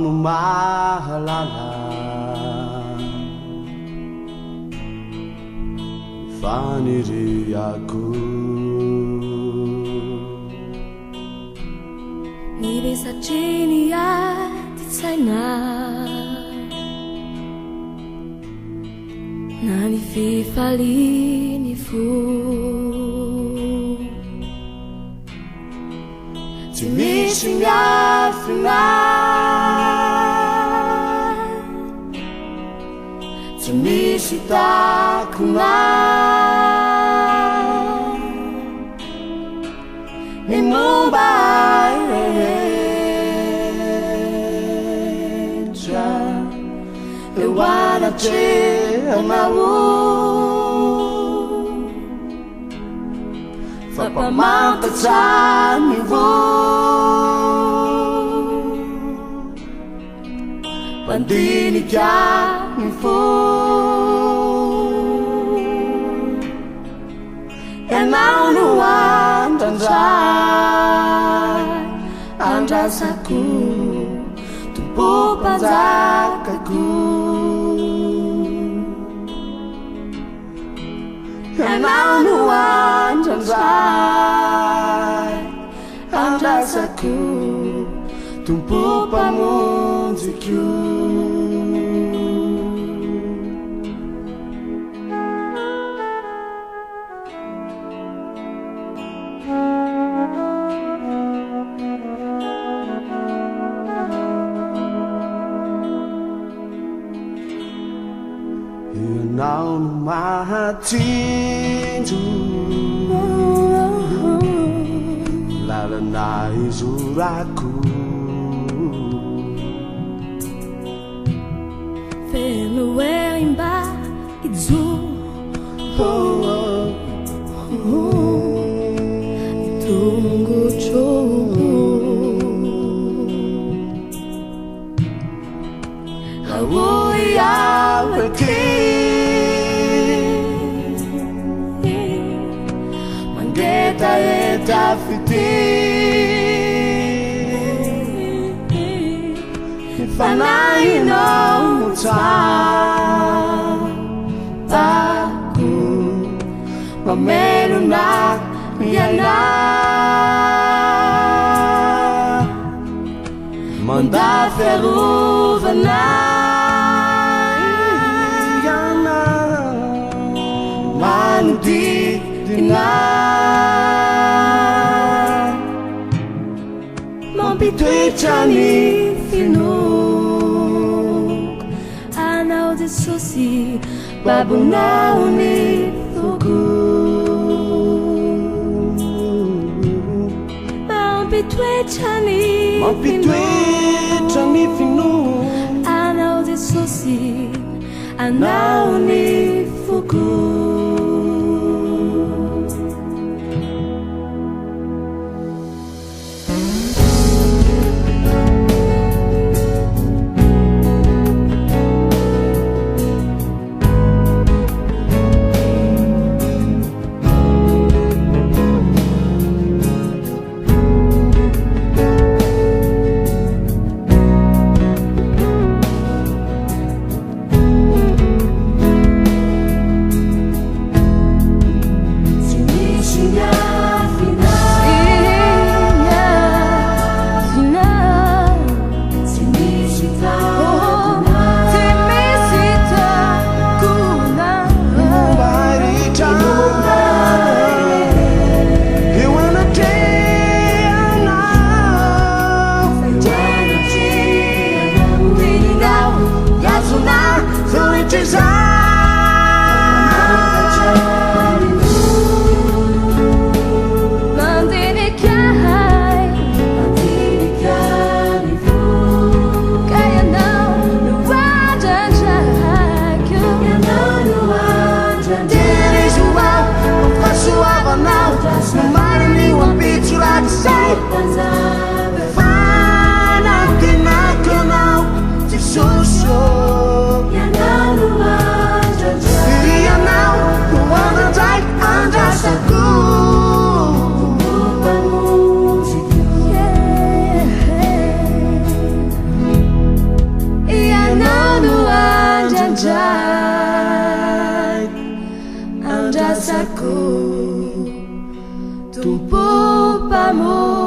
no mahalala faniriako Ny resatriny aty tsaina na ny fifaliany fo tsy misy miafina tsy misy takona ny momba rehetra eo anatrehanao fa mpamantatra ny vo mandinika ny fo ianao no andandray andrasako tompo-mpanjakako ianao no andandray andrasako tompo-mpamonjiko ianao no mahatsinjo lalana izorako feno erimba ijo itongotrogo aoiaweke mangetaeta fiti mifanahino motsaako mamelona iana mandafiarovana iana manodidina mampitoetra ny finoko anao Jesosy babonao ny foko mampitoetra ny finoko anao Jesosy anao ny foko tumpo pamo